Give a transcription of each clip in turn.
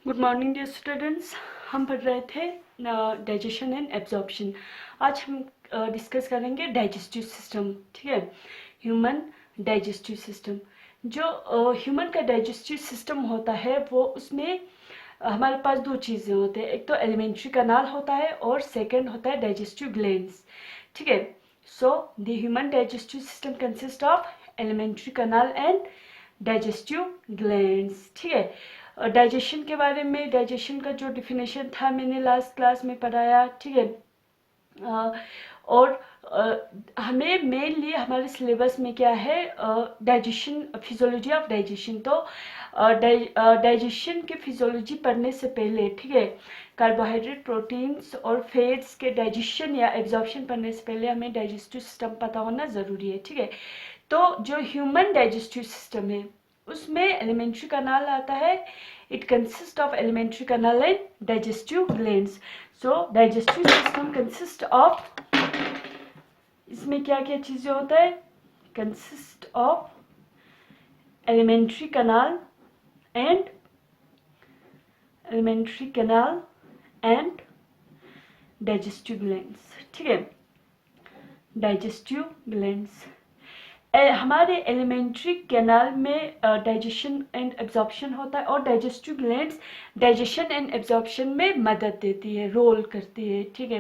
Good morning dear students. हम पढ़ रहे थे डाइजेशन एंड एब्जॉर्प्शन। आज हम डिस्कस करेंगे डाइजेस्टिव सिस्टम। ठीक है, ह्यूमन डाइजेस्टिव सिस्टम। जो ह्यूमन का डाइजेस्टिव सिस्टम होता है वो उसमें हमारे पास दो चीज़ें होते हैं। एक तो एलिमेंट्री कनाल होता है और सेकंड होता है डाइजेस्टिव ग्लैंड्स। ठीक है, so the human digestive system consist of alimentary canal and digestive glands. ठीक है, डाइजेशन के बारे में, डाइजेशन का जो डिफिनेशन था मैंने लास्ट क्लास में पढ़ाया। ठीक है, और हमें मेनली हमारे सिलेबस में क्या है, डाइजेशन, फिजियोलॉजी ऑफ डाइजेशन। तो डाइजेशन की फिजियोलॉजी पढ़ने से पहले, ठीक है, कार्बोहाइड्रेट, प्रोटीन्स और फैट्स के डाइजेशन या एब्जॉर्प्शन पढ़ने से पहले हमें डाइजेस्टिव सिस्टम पता होना ज़रूरी है। ठीक है, तो जो ह्यूमन डाइजेस्टिव सिस्टम है उसमें एलिमेंट्री कनाल आता है। It consist of alimentary canal and digestive glands. So digestive system consist of, इसमें क्या क्या चीजें होता है, consist of alimentary canal and digestive glands. ठीक है, डाइजेस्टिव ग्लैंड्स हमारे एलिमेंट्री कैनाल में डाइजेशन एंड एब्जॉर्प्शन होता है और digestive glands digestion and absorption में मदद देती है, रोल करती है। ठीक है,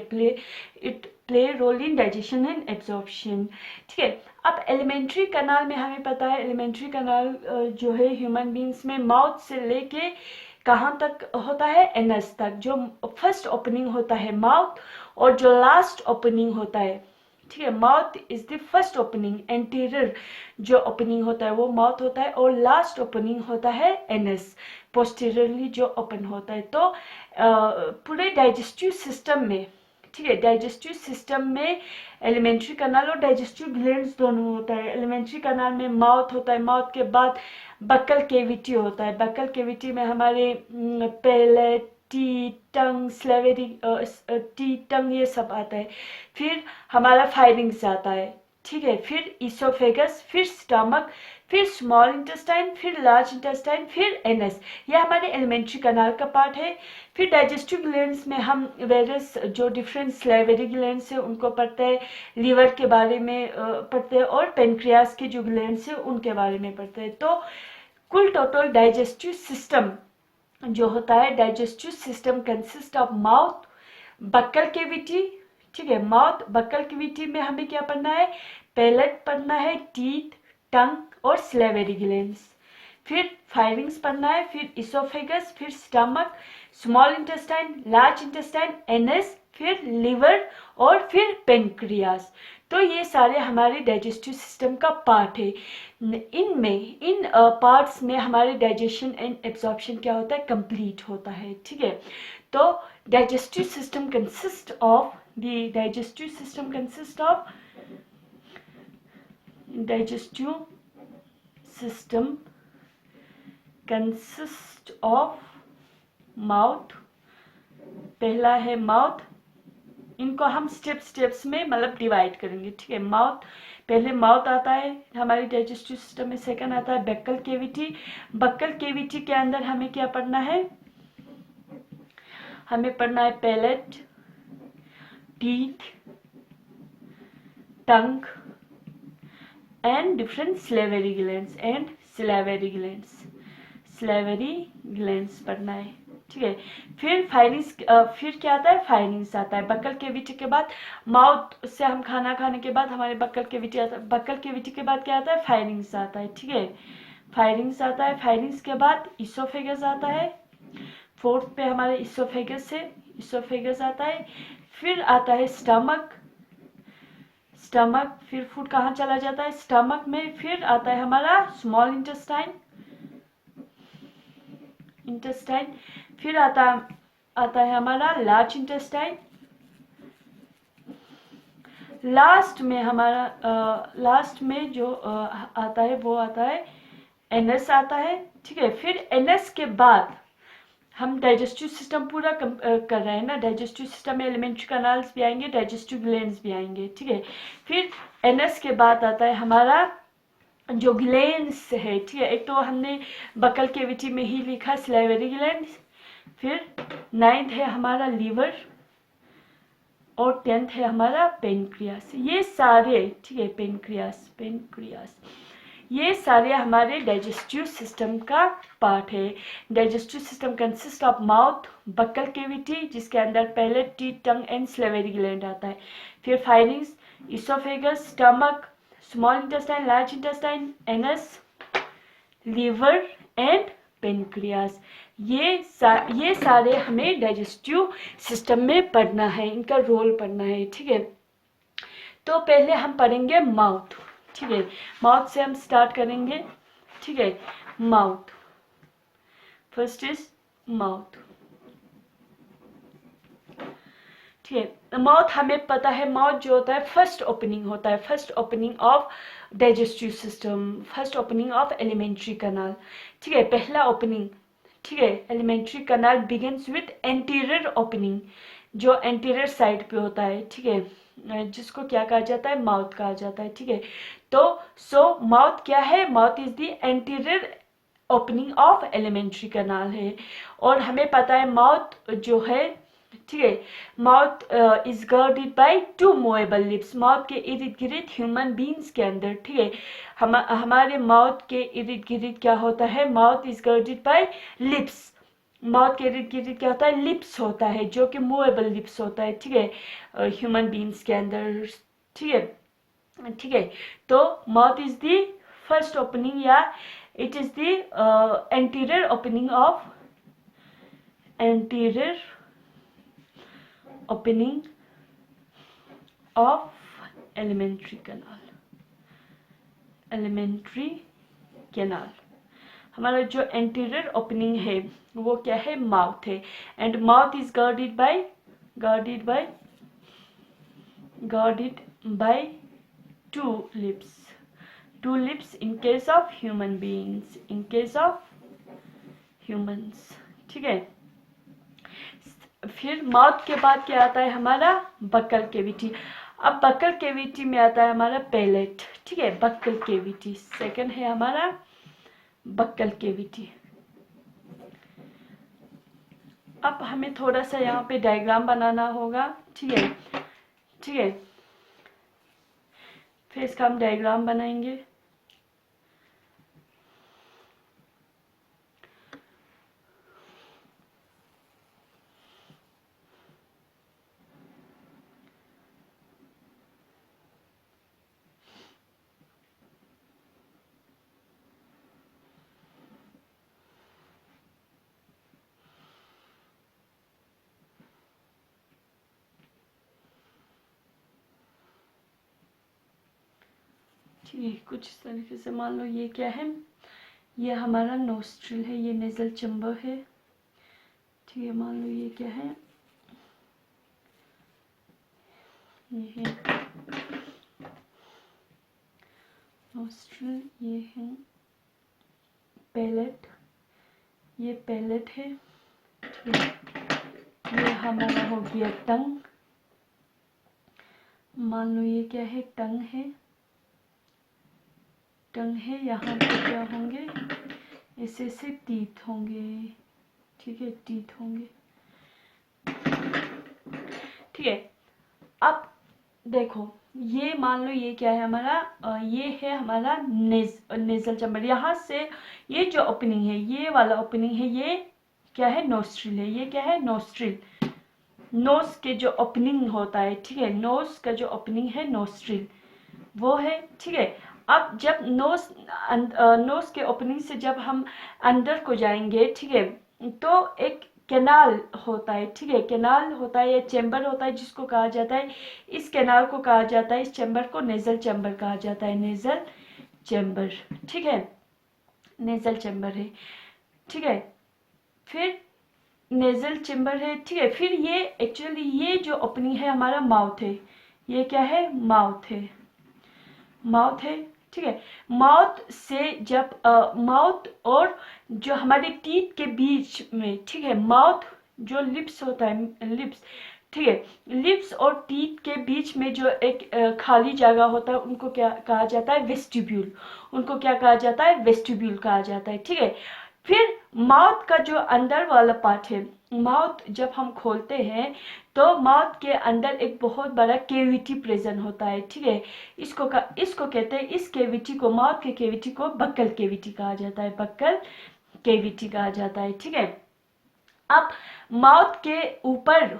play role in digestion and absorption. ठीक है, अब एलिमेंट्री कैनाल में हमें पता है, एलिमेंट्री कैनाल जो है ह्यूमन बींग्स में माउथ से लेके कहाँ तक होता है, एनस तक। जो फर्स्ट ओपनिंग होता है माउथ और जो लास्ट ओपनिंग होता है, ठीक है, mouth is the first opening, anterior जो ओपनिंग होता है वो माउथ होता है और लास्ट ओपनिंग होता है एनस, पोस्टीरियरली जो ओपन होता है। तो पूरे डाइजेस्टिव सिस्टम में, ठीक है, डाइजेस्टिव सिस्टम में एलिमेंट्री कनाल और डाइजेस्टिव ग्लैंड्स दोनों होता है। एलिमेंट्री कनाल में माउथ होता है, माउथ के बाद बक्कल केविटी होता है। बक्कल केविटी में हमारे पैलेट, टी टंग, स्लेवरी, टी टंग, ये सब आता है। फिर हमारा फायरिंग्स आता है। ठीक है, फिर इसोफेगस, फिर स्टमक, फिर स्मॉल इंटेस्टाइन, फिर लार्ज इंटेस्टाइन, फिर एनस। ये हमारे एलिमेंट्री कनाल का पार्ट है। फिर डाइजेस्टिव ग्लैंड्स में हम वेरियस जो डिफरेंट स्लेवरी ग्लैंड्स है उनको पढ़ते हैं, लीवर के बारे में पढ़ते हैं और पेनक्रियास के जो ग्लैंड्स है उनके बारे में पढ़ते हैं। तो कुल टोटल डाइजेस्टिव सिस्टम जो होता है, digestive system consist of mouth, buccal cavity, ठीक है, माउथ, बक्कल केविटी में हमें क्या पढ़ना है, पैलेट पढ़ना है, टीथ, टंग और स्लेवरी ग्लैंड्स। फिर फायरिंग्स पढ़ना है, फिर इसोफेगस, फिर stomach, small intestine, large intestine, anus, फिर लिवर और फिर पेनक्रियास। तो ये सारे हमारे डाइजेस्टिव सिस्टम का पार्ट है। इन पार्ट्स में हमारे डाइजेशन एंड एब्जॉर्प्शन क्या होता है, कंप्लीट होता है। ठीक है, तो digestive system consist of digestive system consist of mouth. पहला है माउथ, इनको हम स्टेप्स में मतलब डिवाइड करेंगे। ठीक है, माउथ, पहले माउथ आता है हमारी डाइजेस्टिव सिस्टम में। सेकंड आता है बक्कल केविटी। बक्कल केविटी के अंदर हमें क्या पढ़ना है, हमें पढ़ना है palate, teeth, tongue and different salivary glands पढ़ना है। ठीक है, फिर फायरिंग्स, फिर क्या आता है, फायरिंग्स आता है। बक्कल केविटी के बाद, माउथ से हम खाना खाने के बाद हमारे बक्कल केविटी आता है। बक्कल केविटी के बाद क्या आता है, फायरिंग्स आता है। ठीक है, फायरिंग्स आता है। फायरिंग्स के बाद इसोफेगस आता है। फोर्थ पे हमारे इसोफेगस आता है। फिर आता है स्टमक, फिर फूड कहाँ चला जाता है, स्टमक में। फिर आता है हमारा स्मॉल इंटेस्टाइन, फिर आता है हमारा लार्ज इंटेस्टाइन। लास्ट में जो आता है वो आता है एनस आता है। ठीक है, फिर एनस के बाद हम डाइजेस्टिव सिस्टम पूरा कर रहे हैं ना, डाइजेस्टिव सिस्टम में एलिमेंट्री कनाल्स भी आएंगे, डाइजेस्टिव ग्लैंड्स भी आएंगे। ठीक है, फिर एनस के बाद आता है हमारा जो ग्लैंड्स है। ठीक है, एक तो हमने बक्कल केविटी में ही लिखा स्लेवरी ग्लैंड्स, फिर 9th है हमारा लीवर और 10th है हमारा पेनक्रियास। ये सारे, ठीक है, पेनक्रियास ये सारे हमारे डाइजेस्टिव सिस्टम का पार्ट है। Digestive system consist of mouth, buccal cavity जिसके अंदर palate, teeth, tongue and salivary gland आता है। फिर pharynx, oesophagus, stomach, small intestine, large intestine, anus, liver and pancreas. ये सारे हमें डाइजेस्टिव सिस्टम में पढ़ना है, इनका रोल पढ़ना है, ठीक है। तो पहले हम पढ़ेंगे माउथ, ठीक है, माउथ से हम स्टार्ट करेंगे, ठीक है। माउथ, फर्स्ट इज माउथ, ठीक है। माउथ हमें पता है, माउथ जो होता है फर्स्ट ओपनिंग होता है, first opening of digestive system, first opening of alimentary कनाल, ठीक है, पहला ओपनिंग, ठीक है। Elementary kanal begins with anterior opening, जो एंटीरियर साइड पे होता है, ठीक है, जिसको क्या कहा जाता है, माउथ कहा जाता है, ठीक है। तो माउथ क्या है, mouth is the anterior opening of alimentary कनाल है। और हमें पता है माउथ जो है, ठीक है, mouth is guarded by 2 movable lips. Mouth के इर्द गिर्द ह्यूमन बींग्स के अंदर, ठीक है, हमारे माउथ के इर्द गिर्द क्या होता है, mouth is guarded by lips. Mouth के इर्द गिर्द क्या होता है, लिप्स होता है, जो कि मूवेबल लिप्स होता है, ठीक है, ह्यूमन बींग्स के अंदर, ठीक है, ठीक है। तो mouth is the first opening, या it is the anterior opening of elementary canal। हमारा जो एंटीरियर ओपनिंग है वो क्या है, माउथ है। And mouth is guarded by 2 lips in case of human beings, in case of humans, ठीक है। फिर माउथ के बाद क्या आता है हमारा, बक्कल केविटी। अब बक्कल केविटी में आता है हमारा पैलेट, ठीक है, बक्कल केविटी सेकंड है हमारा बक्कल केविटी। अब हमें थोड़ा सा यहाँ पे डायग्राम बनाना होगा, ठीक है, ठीक है। फिर इसका हम डायग्राम बनाएंगे। ठीक है, कुछ इस तरीके से मान लो ये क्या है, ये हमारा नोस्ट्रिल है, ये नेजल चैम्बर है, ठीक है। मान लो ये क्या है, ये है नोस्ट्रिल, ये है पैलेट, ये पैलेट है, ठीक है। ये हमारा हो गया टंग, मान लो ये क्या है, टंग है, यहाँ पे क्या होंगे, ऐसे टीथ होंगे, ठीक है, टीथ होंगे, ठीक है। अब देखो ये मान लो ये क्या है हमारा, ये है हमारा नेजल चैम्बर। यहाँ से ये जो ओपनिंग है, ये वाला ओपनिंग है, ये क्या है, नोस्ट्रिल है। ये क्या है, नोस्ट्रिल, नोज के जो ओपनिंग होता है, ठीक है, नोज का जो ओपनिंग है नोस्ट्रिल वो है, ठीक है। अब जब नोज के ओपनिंग से जब हम अंदर को जाएंगे, ठीक है, तो एक कैनाल होता है, ठीक है, कैनाल होता है या चैम्बर होता है जिसको कहा जाता है, इस कैनाल को कहा जाता है, इस चैम्बर को नेजल चैम्बर कहा जाता है, नेजल चैम्बर, ठीक है, नेजल चैम्बर है, ठीक है। फिर नेजल चैम्बर है, ठीक है। फिर ये एक्चुअली ये जो ओपनिंग है हमारा माउथ है, ये क्या है, माउथ है, माउथ है, ठीक है। माउथ से जब माउथ और जो हमारे टीथ के बीच में, ठीक है, माउथ जो लिप्स होता है, लिप्स, ठीक है, लिप्स और टीथ के बीच में जो एक खाली जगह होता है उनको क्या कहा जाता है, वेस्टिब्यूल, उनको क्या कहा जाता है, वेस्टिब्यूल कहा जाता है, ठीक है। फिर माउथ का जो अंदर वाला पार्ट है, माउथ जब हम खोलते हैं तो माउथ के अंदर एक बहुत बड़ा केविटी प्रेजेंट होता है, ठीक है। इसको कहते हैं, इस केविटी को, माउथ के केविटी को बक्कल केविटी कहा जाता है, बक्कल केविटी कहा जाता है, ठीक है। अब माउथ के ऊपर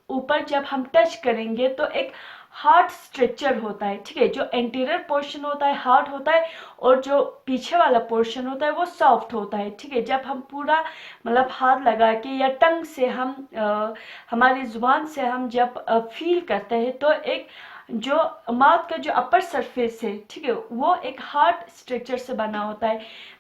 ऊपर जब हम टच करेंगे तो एक हार्ड स्ट्रक्चर होता है, ठीक है। जो एंटीरियर पोर्शन होता है हार्ड होता है और जो पीछे वाला पोर्शन होता है वो सॉफ्ट होता है, ठीक है। जब हम पूरा मतलब हाथ लगा के या टंग से हम हमारी जुबान से हम जब फील करते हैं तो एक जो माउथ का जो अपर सरफेस है, ठीक है, वो एक हार्ड स्ट्रक्चर से बना होता है,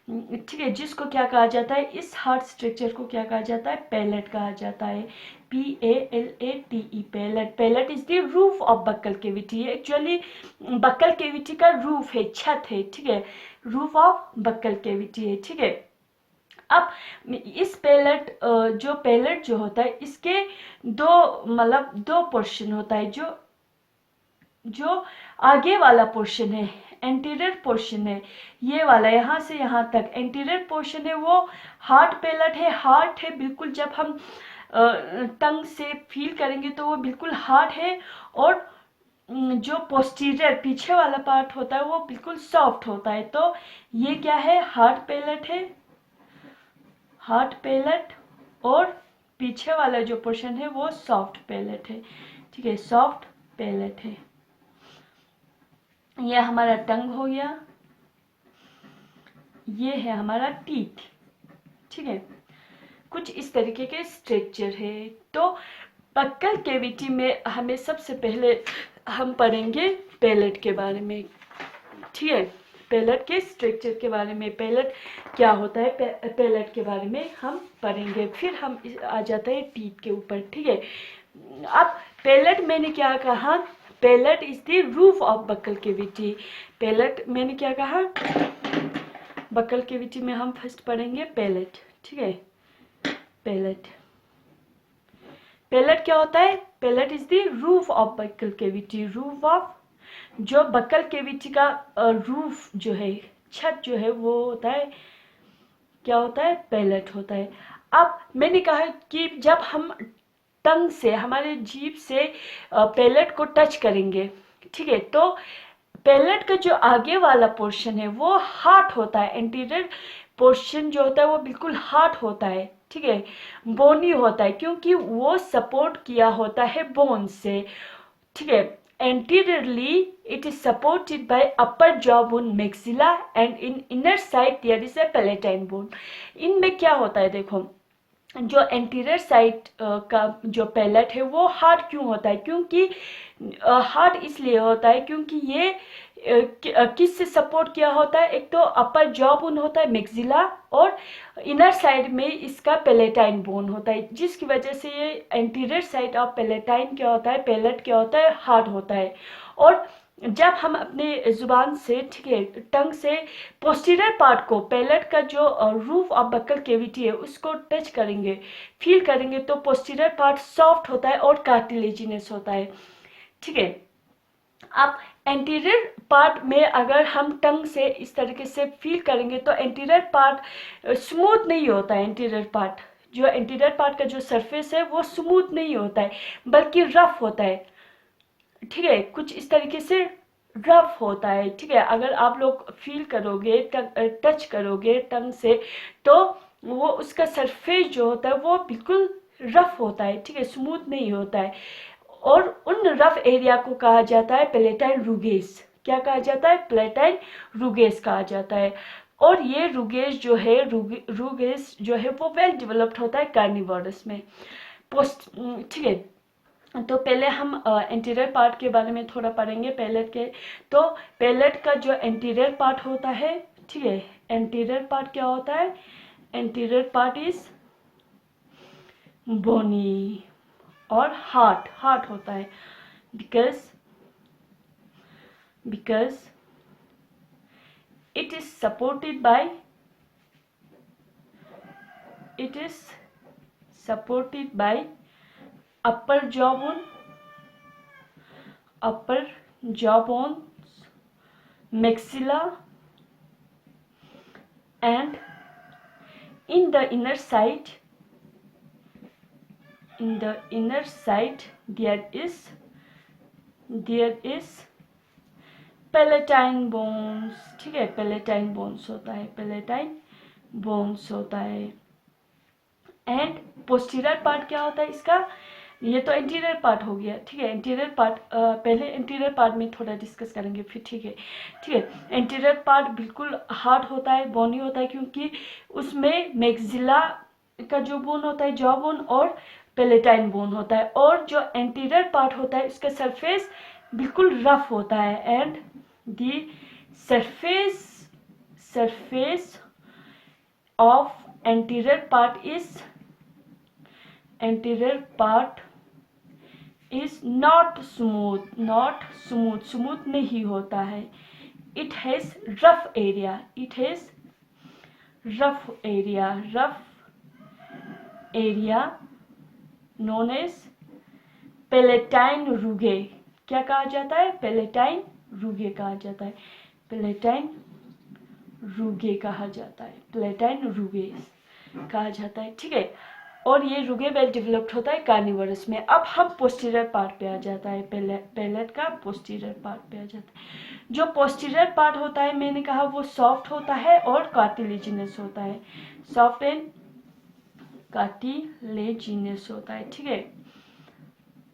ठीक है, जिसको क्या कहा जाता है, इस हार्ड स्ट्रक्चर को क्या कहा जाता है, पैलेट कहा जाता है, PALATE, palate. Palate is the roof of buccal cavity, actually buccal cavity का रूफ है, छत है, ठीक है, रूफ ऑफ बक्कल केविटी है, ठीक है। अब इस पैलेट जो पैलेट जो होता है इसके दो पोर्शन होता है, जो आगे वाला पोर्शन है, एंटीरियर पोर्शन है, ये वाला यहाँ से यहाँ तक एंटीरियर पोर्शन है, वो हार्ड पैलेट है, हार्ड है बिल्कुल। जब हम टंग से फील करेंगे तो वो बिल्कुल हार्ड है, और जो पोस्टीरियर पीछे वाला पार्ट होता है वो बिल्कुल सॉफ्ट होता है। तो ये क्या है, हार्ड पैलेट है, हार्ड पैलेट, और पीछे वाला जो पोर्शन है वो सॉफ्ट पैलेट है, ठीक है, सॉफ्ट पैलेट है। ये हमारा टंग हो गया, ये है हमारा टीथ, ठीक है। कुछ इस तरीके के स्ट्रक्चर है। तो बक्कल केविटी में हमें सबसे पहले हम पढ़ेंगे पैलेट के बारे में, ठीक है, पैलेट के स्ट्रक्चर के बारे में, पैलेट क्या होता है, पैलेट के बारे में हम पढ़ेंगे। फिर हम आ जाते हैं टीथ के ऊपर, ठीक है। अब पैलेट मैंने क्या कहा, palate is the roof of buccal cavity. Palate मैंने क्या कहा, बक्कल केविटी में हम फर्स्ट पढ़ेंगे पैलेट, ठीक है, पैलेट। पैलेट क्या होता है, palate is the roof of buccal cavity, roof of, जो बक्कल केविटी का रूफ जो है, छत जो है, वो होता है, क्या होता है, पैलेट होता है। अब मैंने कहा कि जब हम टंग से, हमारे जीभ से पैलेट को टच करेंगे, ठीक है, तो पैलेट का जो आगे वाला पोर्शन है वो हार्ड होता है, एंटीरियर पोर्शन जो होता है वो बिल्कुल हार्ड होता है, ठीक है, बोनी होता है, क्योंकि वो सपोर्ट किया होता है बोन से, ठीक है। Anteriorly, it is supported by upper jawbone maxilla and in inner side there is a palatine bone. इनमें क्या होता है, देखो, जो एंटीरियर साइड का जो पैलेट है वो हार्ड क्यों होता है, क्योंकि हार्ड इसलिए होता है क्योंकि ये किस से सपोर्ट किया होता है, एक तो अपर जॉ बोन होता है मैक्सिला, और इनर साइड में इसका पैलेटाइन बोन होता है, जिसकी वजह से ये एंटीरियर साइड ऑफ पैलेटाइन क्या होता है, पैलेट क्या होता है, हार्ड होता है। और जब हम अपने जुबान से, ठीक है, टंग से पोस्टीरियर पार्ट को, पैलेट का जो रूफ ऑफ बक्कल केविटी है उसको टच करेंगे, फील करेंगे, तो पोस्टीरियर पार्ट सॉफ्ट होता है और कार्टिलेजिनस होता है, ठीक है। अब एंटीरियर पार्ट में अगर हम टंग से इस तरीके से फील करेंगे तो एंटीरियर पार्ट स्मूथ नहीं होता है, एंटीरियर पार्ट, जो एंटीरियर पार्ट का जो सरफेस है वो स्मूथ नहीं होता है बल्कि रफ होता है, ठीक है, कुछ इस तरीके से रफ होता है, ठीक है। अगर आप लोग फील करोगे, टच करोगे टंग से, तो वो उसका सरफेस जो होता है वो बिल्कुल रफ होता है, ठीक है, स्मूथ नहीं होता है, और उन रफ एरिया को कहा जाता है पैलेटाइन रूगेस। क्या कहा जाता है, पैलेटाइन रूगेस कहा जाता है। और ये रूगेस जो है, रूगेस जो है वो वेल डेवलप्ड होता है कार्निवोरस में, ठीक है। तो पहले हम एंटीरियर पार्ट के बारे में थोड़ा पढ़ेंगे पैलेट के। तो पैलेट का जो एंटीरियर पार्ट होता है, ठीक है, एंटीरियर पार्ट क्या होता है, एंटीरियर पार्ट इज बोनी और हार्ड होता है, because it is supported by upper jawbone, maxilla and in the inner side there is palatine bones, ठीक है, पैलेटाइन बोन्स होता है, पैलेटाइन बोन्स होता है। एंड पोस्टीरियर पार्ट क्या होता है इसका, ये तो एंटीरियर पार्ट हो गया, ठीक है। एंटीरियर पार्ट पहले एंटीरियर पार्ट में थोड़ा डिस्कस करेंगे फिर, ठीक है, ठीक है। एंटीरियर पार्ट बिल्कुल हार्ड होता है, बोनी होता है, क्योंकि उसमें मैक्सिला का जो बोन होता है, जॉ बोन और पैलेटाइन बोन होता है। और जो एंटीरियर पार्ट होता है उसका सरफेस बिल्कुल रफ होता है। And the surface of anterior part is not smooth नहीं होता है। it has rough area known as palatine rugae. क्या कहा जाता है, पैलेटाइन रूगे कहा जाता है, पैलेटाइन रूगे कहा जाता है, पैलेटाइन रूगे कहा जाता है, ठीक है। और ये रूगे वेल डेवलप्ड होता है कार्निवोरस में। अब हम पोस्टीरियर पार्ट पे आ जाता है, पैलेट का पोस्टीरियर पार्ट पे आ जाता है। जो पोस्टीरियर पार्ट होता है मैंने कहा वो सॉफ्ट होता है और कार्टिलेजिनस होता है, सॉफ्ट एंड कार्टिलेजिनस होता है, ठीक है,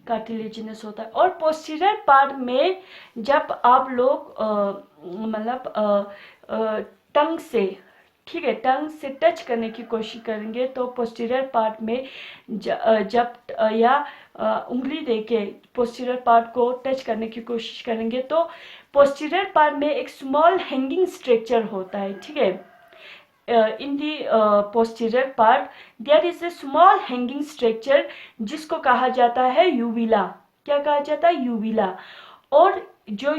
कार्टिलेजिनस होता है। और पोस्टीरियर पार्ट में जब आप लोग मतलब टंग से, ठीक है, टंग से टच करने की कोशिश करेंगे तो पोस्टीरियर पार्ट में जब या उंगली देके पोस्टीरियर पार्ट को टच करने की कोशिश करेंगे तो पोस्टीरियर पार्ट में एक स्मॉल हैंगिंग स्ट्रक्चर होता है, ठीक है। In the posterior part there is a small hanging structure जिसको कहा जाता है यूविला। क्या कहा जाता है, यूविला। और जो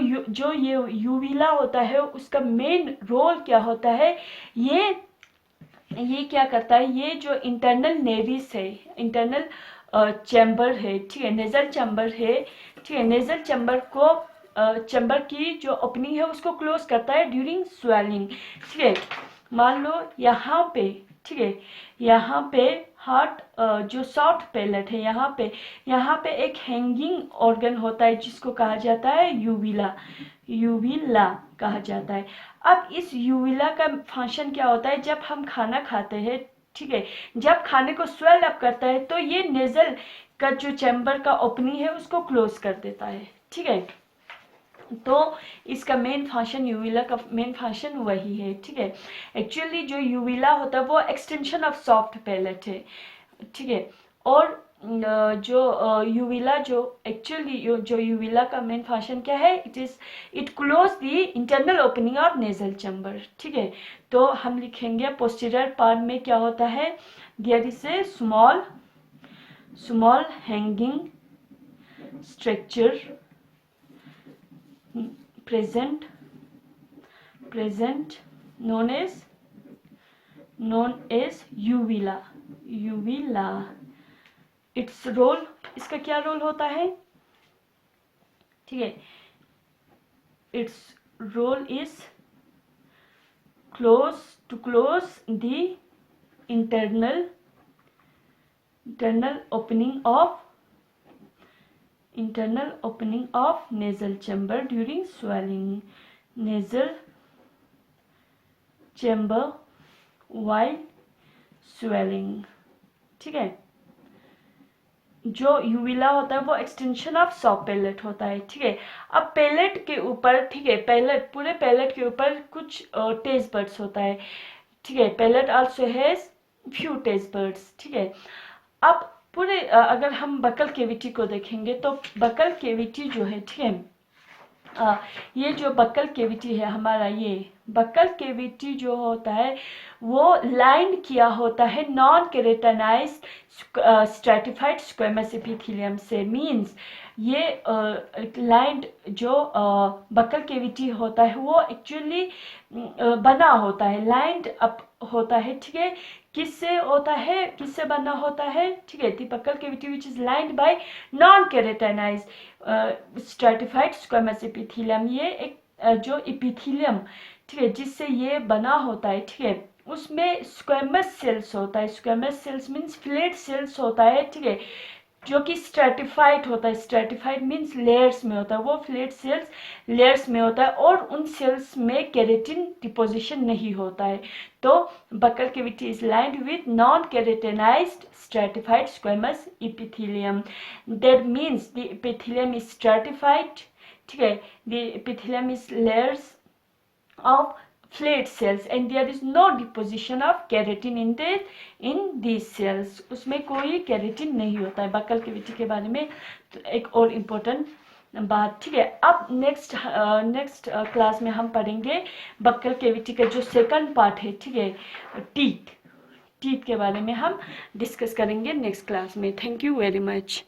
ये यूविला होता है उसका मेन रोल क्या होता है, ये क्या करता है, ये जो इंटरनल नेरिस है, इंटरनल चैम्बर है, ठीक है, नेजल चैम्बर है, ठीक है, नेजल चैम्बर को चैम्बर की जो ओपनिंग है उसको क्लोज करता है ड्यूरिंग स्वेलिंग, ठीक है। मान लो यहाँ पे, ठीक है, यहाँ पे हार्ट जो सॉफ्ट पैलेट है यहाँ पे एक हैंगिंग ऑर्गन होता है जिसको कहा जाता है यूविला कहा जाता है। अब इस यूविला का फंक्शन क्या होता है, जब हम खाना खाते हैं, ठीक है, जब खाने को स्वेल अप करता है तो ये नेजल का जो चैम्बर का ओपनिंग है उसको क्लोज कर देता है, ठीक है। तो इसका मेन फंक्शन, यूविला का मेन फंक्शन वही है, ठीक है। एक्चुअली जो यूविला होता है वो एक्सटेंशन ऑफ सॉफ्ट पैलेट है, ठीक है। और जो यूविला जो यूविला का मेन फंक्शन क्या है, it close the internal opening of nasal chamber, ठीक है। तो हम लिखेंगे पोस्टीरियर पार्ट में क्या होता है, there is a small hanging structure present known as uvula। Its role, इसका क्या रोल होता है, ठीक है, its role is close the internal opening of nasal chamber during swelling, nasal chamber while swelling, ठीक है। जो यूविला होता है वो एक्सटेंशन ऑफ सॉफ्ट पैलेट होता है, ठीक है। अब पैलेट के ऊपर, ठीक है, पूरे पैलेट के ऊपर कुछ टेस्ट बर्ड्स होता है, ठीक है। Palate also has few taste buds, ठीक है। अब पूरे अगर हम बकल केविटी को देखेंगे तो बकल केविटी जो है, ठीक है, ये जो बकल केविटी है हमारा, ये बकल केविटी जो होता है वो लाइन किया होता है non keratinized stratified squamous epithelium से। मींस ये लाइंड जो बकल केविटी होता है वो एक्चुअली बना होता है, लाइंड अप होता है, ठीक है। किससे बना होता है, ठीक है, the buccal cavity which is lined by non keratinized stratified squamous epithelium. ये एक जो एपिथेलियम, ठीक है, जिससे ये बना होता है, ठीक है, उसमें स्क्वेमस सेल्स होता है। Squamous sales means flat sales होता है, ठीक है, जो कि स्ट्रेटिफाइड होता है। स्ट्रेटिफाइड मीन्स लेयर्स में होता है, वो फ्लैट सेल्स लेयर्स में होता है और उन सेल्स में केरेटिन डिपोजिशन नहीं होता है। तो buccal cavity is lined with non keratinized stratified squamous epithelium. That means the epithelium is stratified, ठीक है, the epithelium is layers of flat cells and there is no deposition of keratin in these cells। उसमें कोई keratin नहीं होता है buccal cavity के बारे में। तो एक और इम्पोर्टेंट बात, ठीक है। अब नेक्स्ट क्लास में हम पढ़ेंगे बक्कल कैविटी का जो सेकंड पार्ट है, ठीक है, टीथ के बारे में हम डिस्कस करेंगे नेक्स्ट क्लास में। Thank you very much.